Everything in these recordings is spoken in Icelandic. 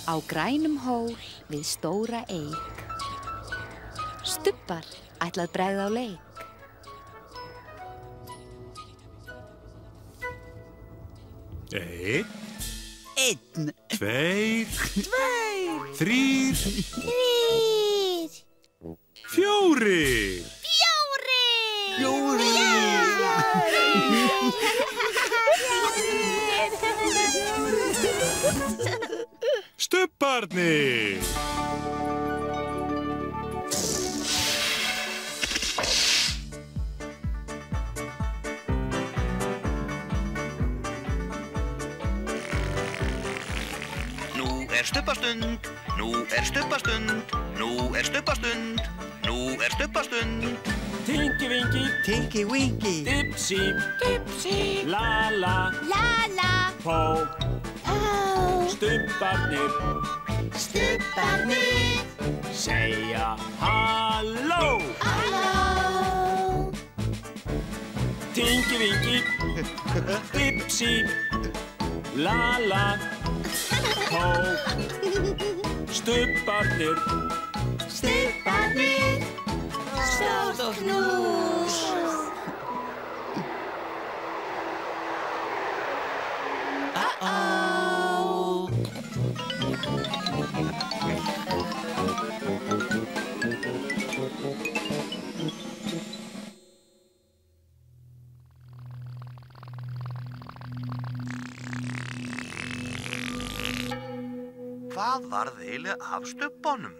Á grænum hól við stóra eik. Stubbar ætla að bregða á leik. Einn. Einn. Tveir. Tveir. Þrír. Þrír. Fjórir. Stubbarnir. Nú er stubbastund, nú er stubbastund, nú er stubbastund, nú er stubbastund. Tinky Winky, Tinky Winky, Dipsy, Dipsy. Lala, Lala. Pó, Pó. Stubbarnir, Stubbarnir. segja halló. Halló. Tinky Winky, Dipsy, Lala, Pó, Stubbarnir, Stubbarnir. Stórt knús. Hvað varð eiginlega af stubbanum?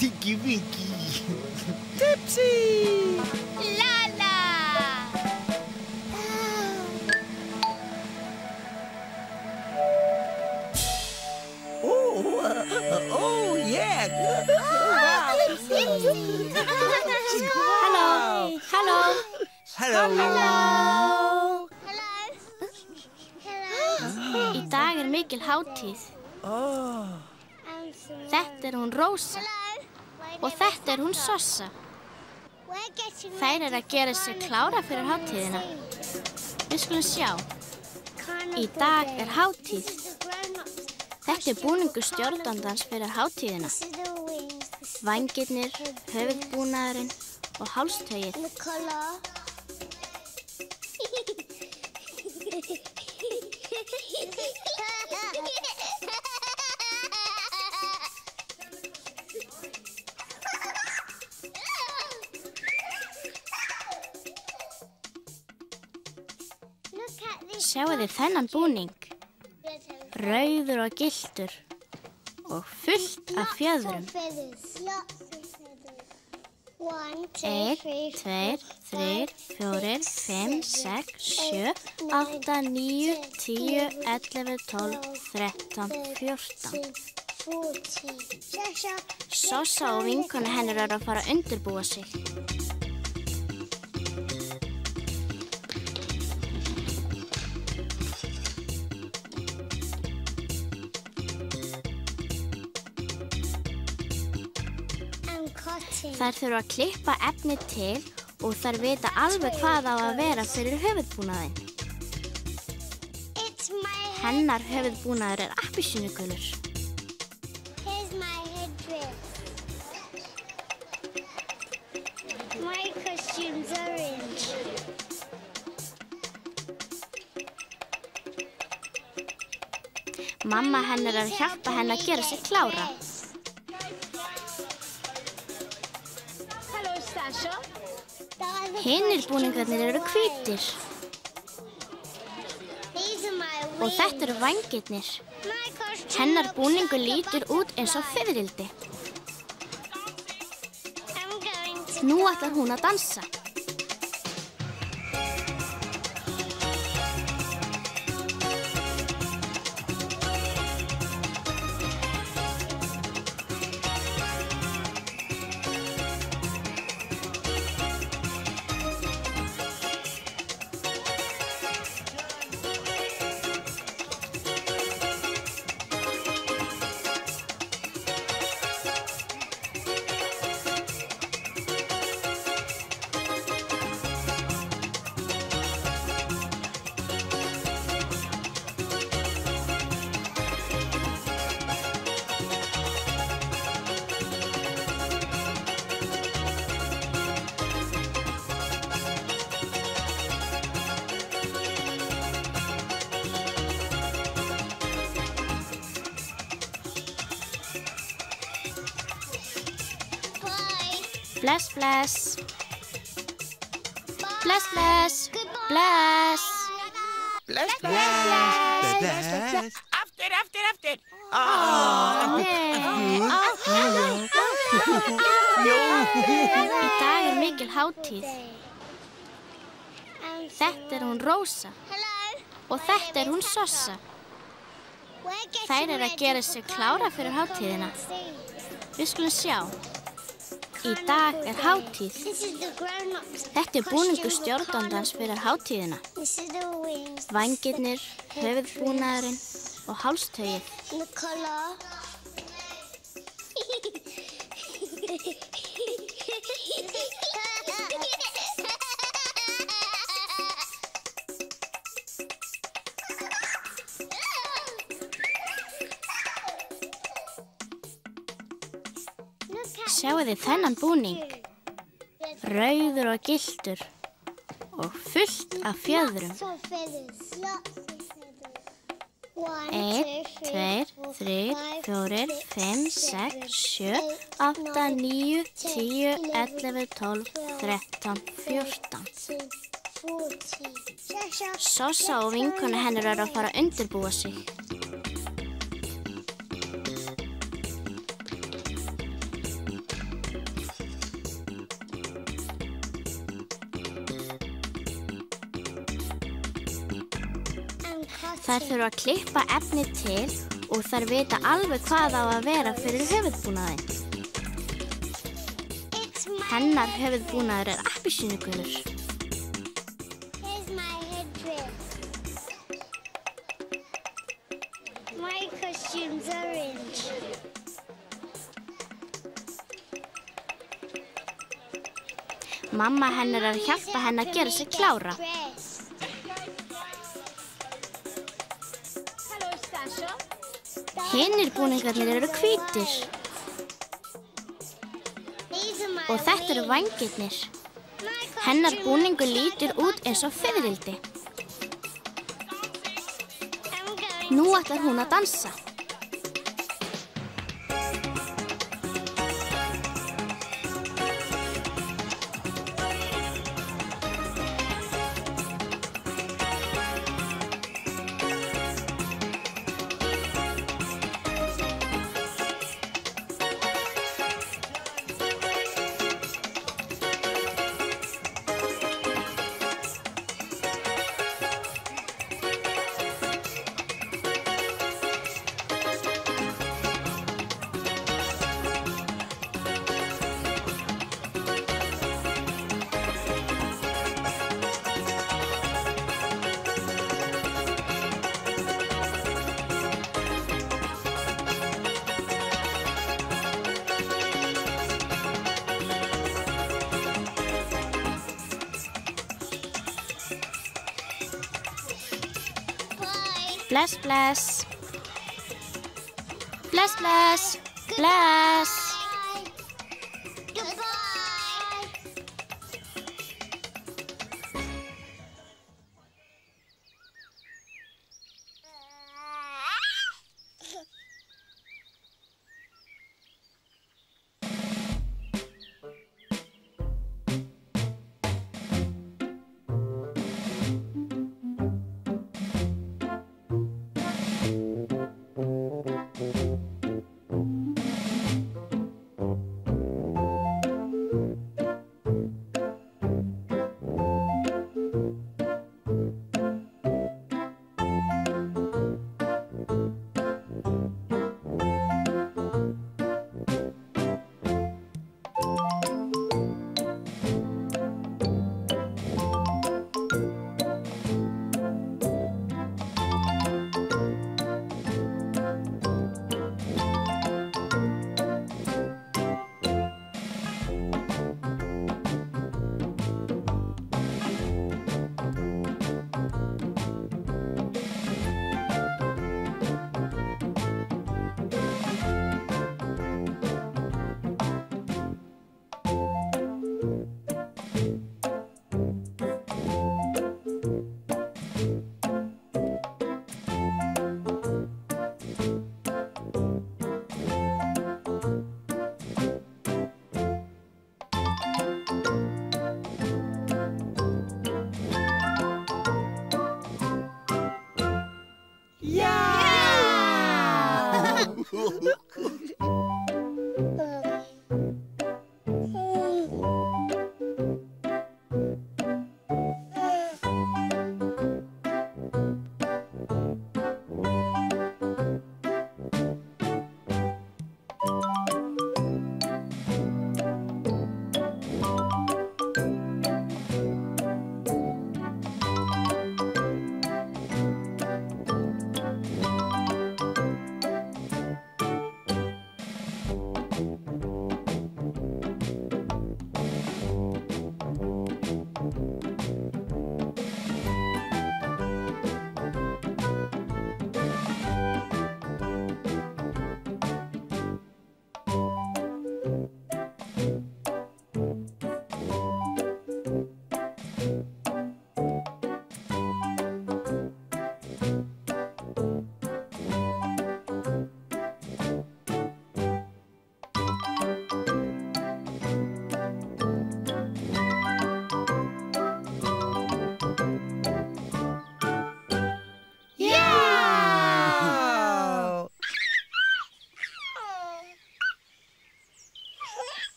Tinky Winky, Dipsy, Lala. oh yeah. Halló. Halló. Hello. Í dag er mikil hátíð. Þetta er hún Rósa og þetta er hún Sossa. Þær eru að gera sig klára fyrir hátíðina. Við skulum sjá. Í dag er hátíð. Þetta er búningur stjórnandans fyrir hátíðina. Vængirnir, höfuðbúnaðurinn og hálstauið. Sjáu þið þennan búning, rauður og gylltur og fullt af fjöðrum. 1, 2, 3, 4, 5, 6, 7, 8, 9, 10, 11, 12, 13, 14. Sossa og vinkona hennar eru að fara að undirbúa sig. Þær þurfa að klippa efnið til og þær vita alveg hvað á að vera fyrir höfuðbúnaðinn. Hennar höfuðbúnaður er appelsínugulur. My costume's orange. Mamma hennar er að hjálpa henni að gera sig klára. Hinir búningarnir eru hvítir. Og þetta eru vængirnir. Hennar búningur lítur út eins og fiðrildi. Nú ætlar hún að dansa. Bless, bless. Bless, bless. Bless. Bless, bless. Aftur. Í dag er mikil hátíð. Þetta er hún Rósa og þetta er hún Sossa. Þær eru að gera sig klára fyrir hátíðina. Við skulum sjá. Í dag er hátíð. Þetta er búningur stjórnandans fyrir hátíðina. Vængirnir, höfuðbúnaðurinn og hálstauið. Sjáu þið þennan búning, rauður og gylltur og fullt af fjöðrum. 1, 2, 3, 4, 5, 6, 7, 8, 9, 10, 11, 12, 13, 14. Sossa og vinkona hennar eru að fara að undirbúa sig. Þær þurfa að klippa efnið til og þær vita alveg hvað á að vera fyrir höfuðbúnaðinn. Hennar höfuðbúnaður er appelsínugulur. My costume's orange. Mamma hennar er að hjálpa henni að gera sig klára. Hinir búningarnir eru hvítir og þetta eru vængirnir. Hennar búningur lítur út eins og fiðrildi. Nú ætlar hún að dansa. Bless, bless. Bless, bless. Bless. Goodbye.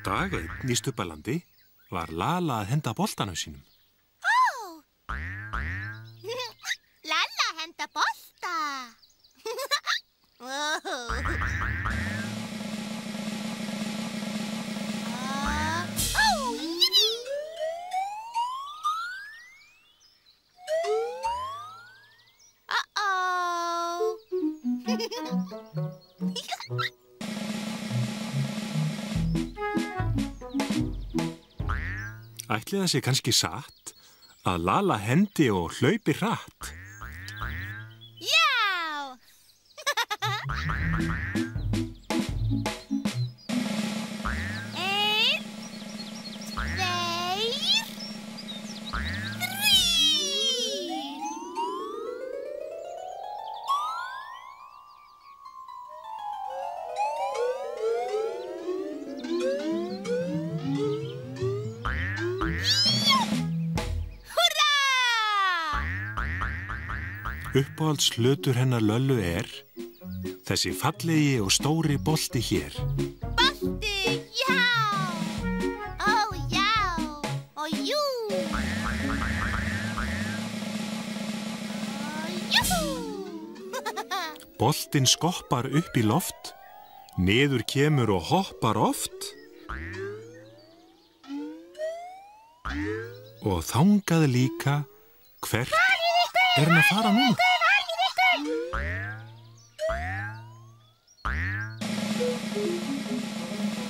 Dag einn í Stubbalandi var Lala að henda boltanum sínum. Lala henda bolta. Ætli það sé kannski satt að Lala hendi og hlaupi hratt. Já! 1, 2, 3. Uppáhalds hlutur hennar Löllu þessi fallegi og stóri bolti hér. Bolti, já! Ó, já! Og jú! Jú! Boltinn skoppar upp í loft, niður kemur og hoppar oft. Og þangað líka, hvert hann að fara núna?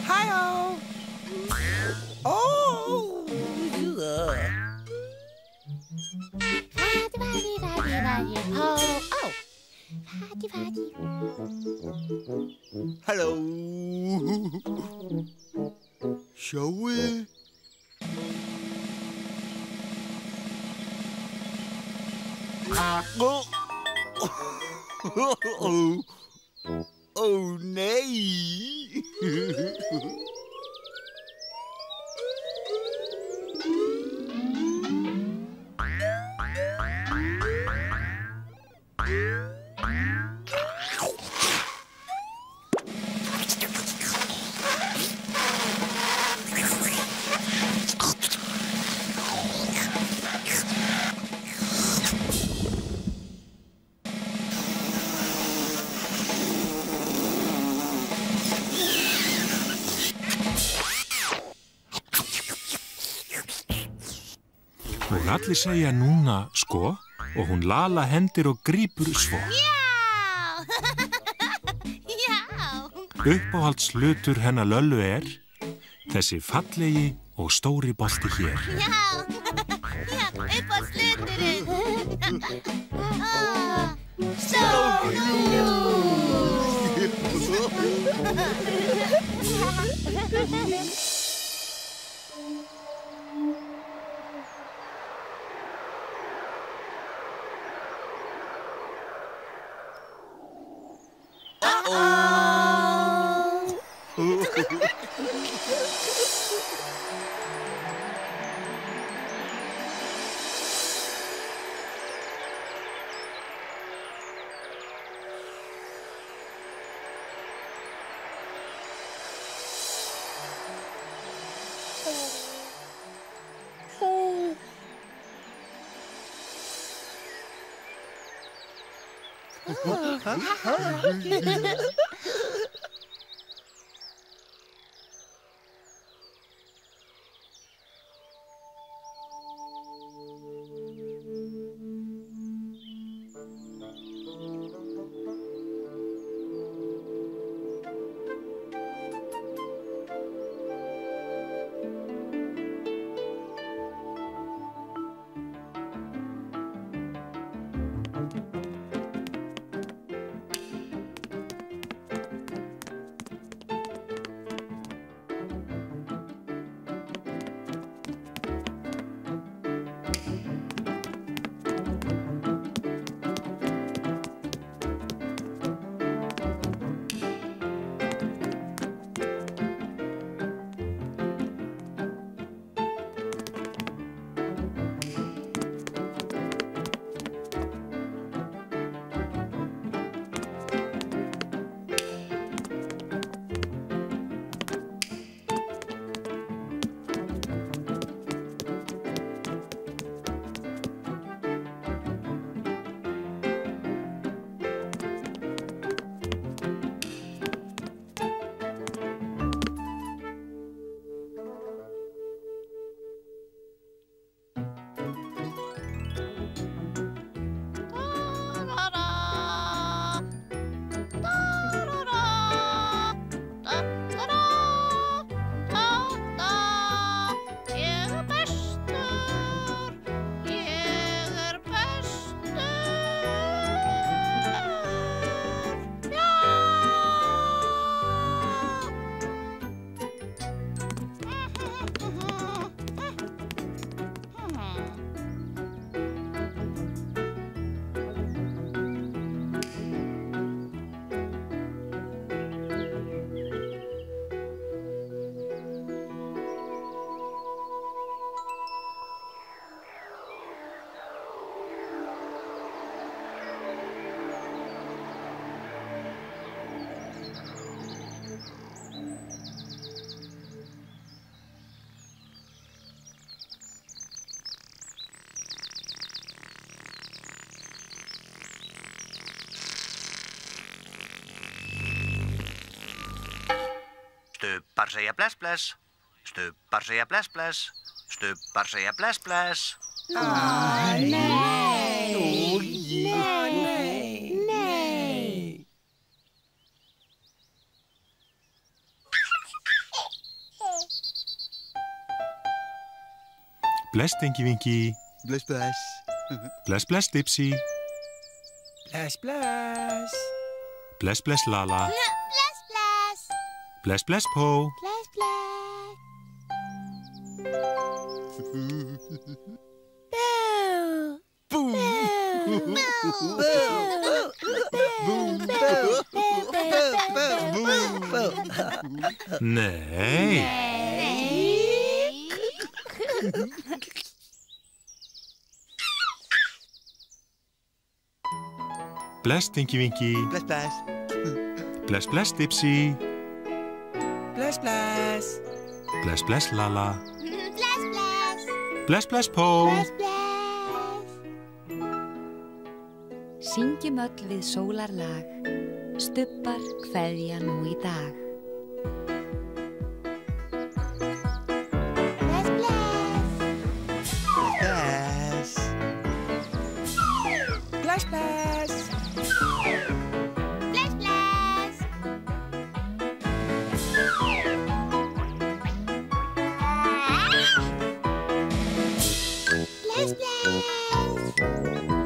Hi-oh! Oh! Hello! Shall we? Oh, nee! Og allir segja núna sko og hún Lala hendir og grípur svo. Já! Já! Uppáhalds hlutur hennar Löllu þessi fallegi og stóri bolti hér. Já! Já, uppáhalds hluturinn! Stubbar segja bless, bless. Stubbar segja bless, bless. Stubbar segja bless, bless. Bless, Tinky Winky. Bless, bless. Bless, bless, Dipsy. Bless, bless. Bless, bless, Lala. Bless, bless. Bless, bless, Po. Bless, bless. Boo. Nei. Bless, Tinky Winky. Bless, bless. Bless, bless, Dipsy. Bless, bless. Bless, bless, Lala. Bless, bless. Bless, bless, Po. Bless, bless. Syngjum öll við sólarlag, stubbar kveðja nú í dag. Bless, bless. Bless. Bless, bless. Bless, bless. Bless, bless.